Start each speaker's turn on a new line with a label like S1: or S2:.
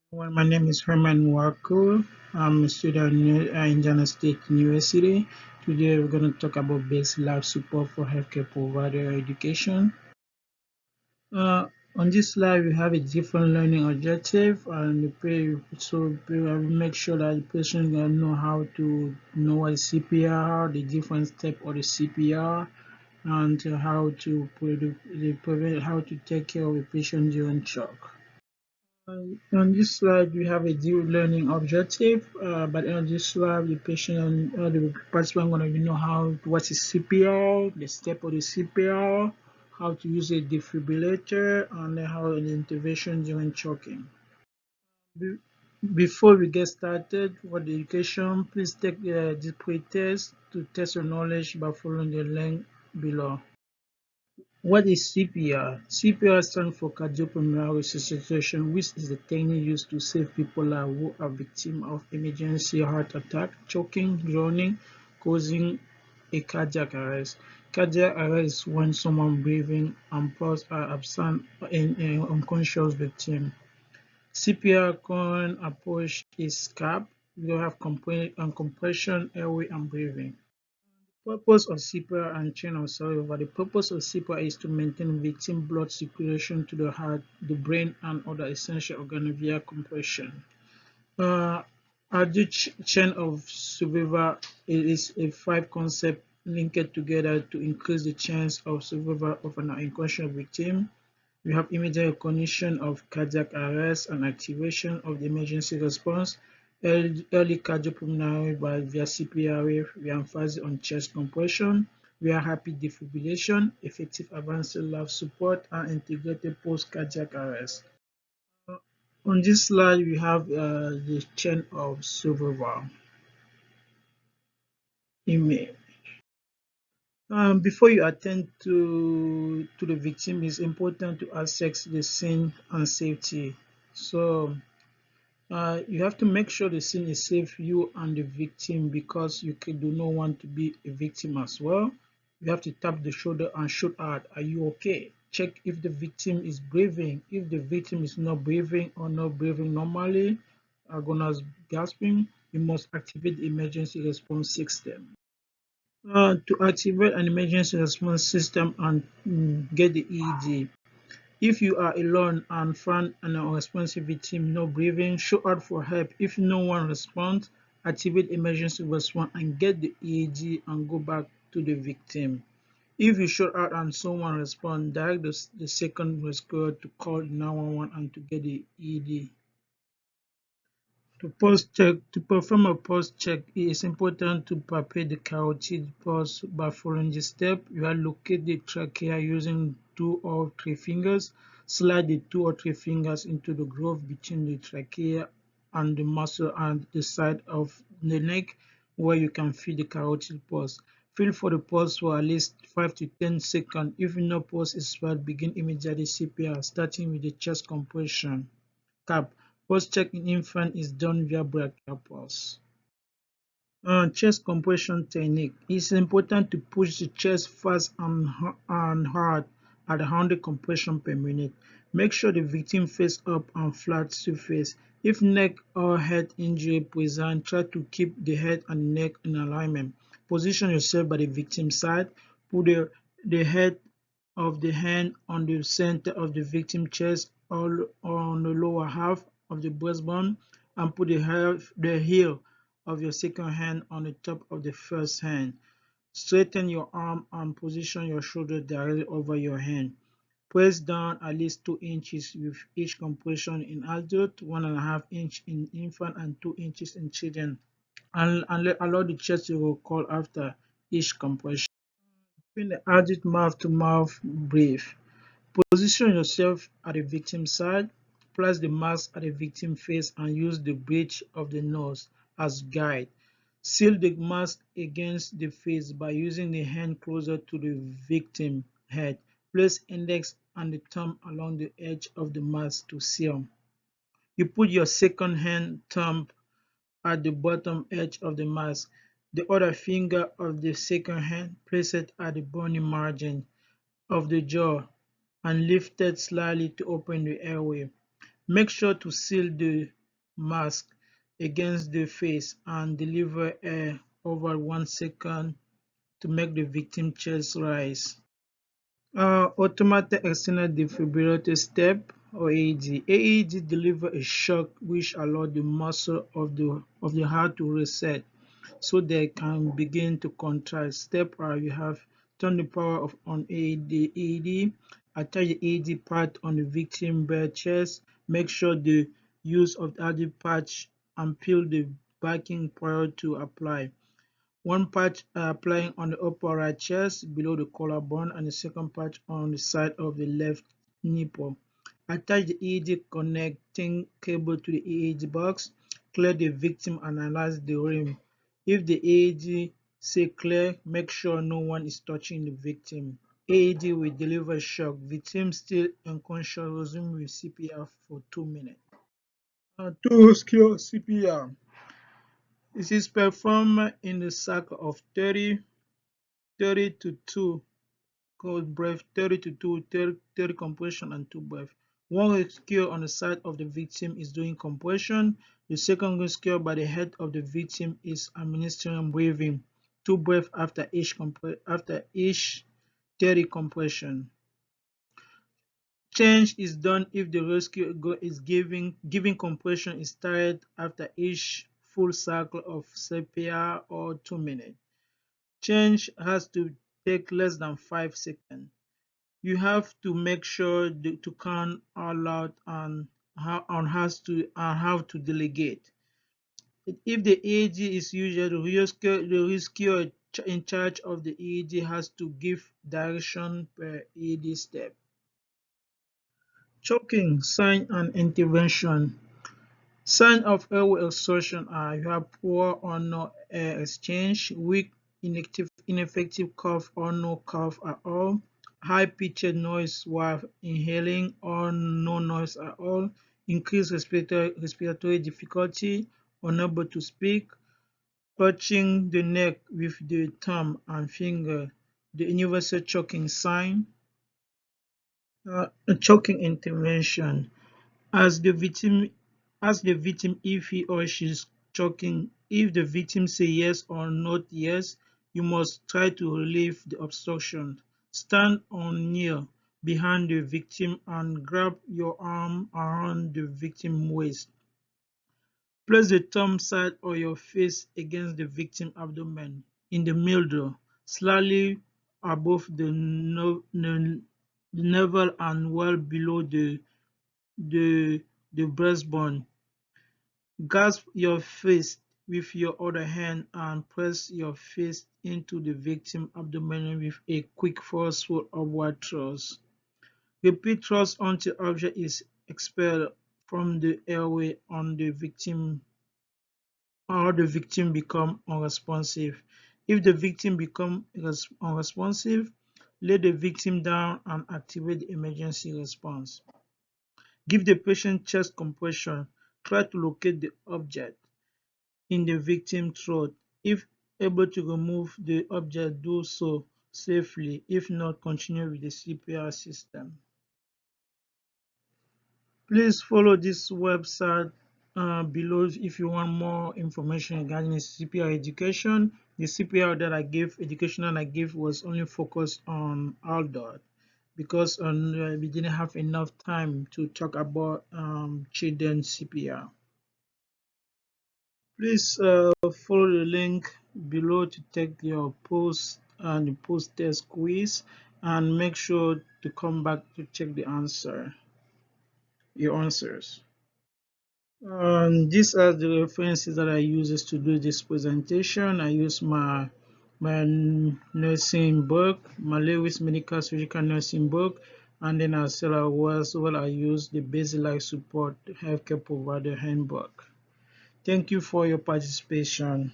S1: Well, my name is Herman Waku. I'm a student in Indiana State University. Today we're going to talk about basic life support for healthcare provider education. Uh, on this slide, we have a different learning objective, and we make sure that the patient can know how to know what is CPR, the different step of the CPR, and how to prevent, how to take care of a patient during shock. On this slide, we have a dual learning objective, but on this slide, the patient or the participant going to know what is CPR, the step of the CPR, how to use a defibrillator, and how an intervention during choking. Be- Before we get started for the education, please take the pre-test to test your knowledge by following the link below. What is CPR? CPR stands for cardiopulmonary resuscitation, which is the technique used to save people who are victims of emergency heart attack, choking, drowning, causing a cardiac arrest. Cardiac arrest is when someone breathing and pulse are absent in an unconscious victim. CPR current approach is CAP. You have compression, airway, and breathing. Purpose of CPR and chain of survival. The purpose of CPR is to maintain victim blood circulation to the heart, the brain, and other essential organs via compression. Uh, chain of survival is a five concept linked together to increase the chance of survival of an unconscious victim. We have immediate recognition of cardiac arrest and activation of the emergency response, early cardiopulmonary by via CPR wave, we emphasize on chest compression, via rapid defibrillation, effective advanced life support, and integrated post-cardiac arrest. On this slide, we have the chain of survival image. Before you attend to the victim, it's important to assess the scene and safety. So you have to make sure the scene is safe, you and the victim, because do not want to be a victim as well. You have to tap the shoulder and shout out, "Are you okay?" Check if the victim is breathing. If the victim is not breathing or not breathing normally, agonized gasping, you must activate the emergency response system. To activate an emergency response system and get the EEG. If you are alone and find an unresponsive victim not breathing, shout out for help. If no one responds, activate emergency response and get the EEG and go back to the victim. If you shout out and someone responds, direct the second rescuer to call 911 and to get the EED. To perform a pulse check, it is important to palpate the carotid pulse by following this step. You will locate the trachea using 2 or 3 fingers. Slide the 2 or 3 fingers into the groove between the trachea and the muscle and the side of the neck where you can feel the carotid pulse. Feel for the pulse for at least 5 to 10 seconds. If no pulse is felt, begin immediately CPR, starting with the chest compression. CAP. Pulse check in infant is done via brachial pulse. Chest compression technique. It's important to push the chest fast and hard at 100 compression per minute. Make sure the victim face up and flat surface. If neck or head injury present, try to keep the head and neck in alignment. Position yourself by the victim side. Put the head of the hand on the center of the victim chest or on the lower half of the breastbone, and put the heel of your second hand on the top of the first hand. Straighten your arm and position your shoulder directly over your hand. Press down at least 2 inches with each compression in adult, 1.5 inch in infant, and 2 inches in children. And allow the chest to recall after each compression. Open the adult mouth to mouth breathe. Position yourself at the victim side. Place the mask at the victim face and use the bridge of the nose as guide. Seal the mask against the face by using the hand closer to the victim head. Place index and the thumb along the edge of the mask to seal. You put your second hand thumb at the bottom edge of the mask. The other finger of the second hand, place it at the bony margin of the jaw and lift it slightly to open the airway. Make sure to seal the mask against the face and deliver air over 1 second to make the victim chest rise. Automatic external defibrillator step or AED. AED deliver a shock which allows the muscle of the heart to reset so they can begin to contract. Step you have turn the power of on AED, attach the AED part on the victim bare chest, make sure the use of the AED patch and peel the backing prior to apply. One patch applying on the upper right chest below the collarbone and the second patch on the side of the left nipple. Attach the EEG connecting cable to the EEG box. Clear the victim and analyze the rim. If the EEG say clear, make sure no one is touching the victim. EEG will deliver shock. Victim still unconscious, resume with CPR for 2 minutes. To secure CPR. This is performed in the cycle of 30 to 2 cold breath, 30 to 2, 30 compression and 2 breath. One rescue on the side of the victim is doing compression. The second rescue by the head of the victim is administering breathing, 2 breaths after each 30 compression. Change is done if the rescue is giving compression is started after each full cycle of CPR or 2 minutes. Change has to take less than 5 seconds. You have to make sure to count out loud and how to delegate. If the EEG is usually the rescuer in charge of the EEG has to give direction per EED step. Choking, sign and intervention. Sign of airway obstruction are you have poor or no air exchange, weak, ineffective cough or no cough at all, high-pitched noise while inhaling or no noise at all, increased respiratory difficulty, unable to speak, touching the neck with the thumb and finger, the universal choking sign. Choking intervention. As the victim ask the victim if he or she is choking. If the victim say yes or not yes, you must try to relieve the obstruction. Stand on near behind the victim and grab your arm around the victim's waist. Place the thumb side of your face against the victim's abdomen in the middle, slightly above the navel and well below the, the breastbone. Grasp your fist with your other hand and press your fist into the victim's abdomen with a quick forceful upward thrust. Repeat thrust until object is expelled from the airway on the victim or the victim become unresponsive. If the victim become unresponsive, lay the victim down and activate the emergency response. Give the patient chest compression. Try to locate the object in the victim's throat. If able to remove the object, do so safely. If not, continue with the CPR system. Please follow this website below if you want more information regarding CPR education. The CPR that I gave, education I gave was only focused on adult because we didn't have enough time to talk about children's CPR. Please follow the link below to take your post and the post test quiz and make sure to come back to check your answers. These are the references that I use to do this presentation. I use my nursing book, my Lewis Medical Surgical Nursing book, and then as well I use the Basic Life Support Healthcare Provider Handbook. Thank you for your participation.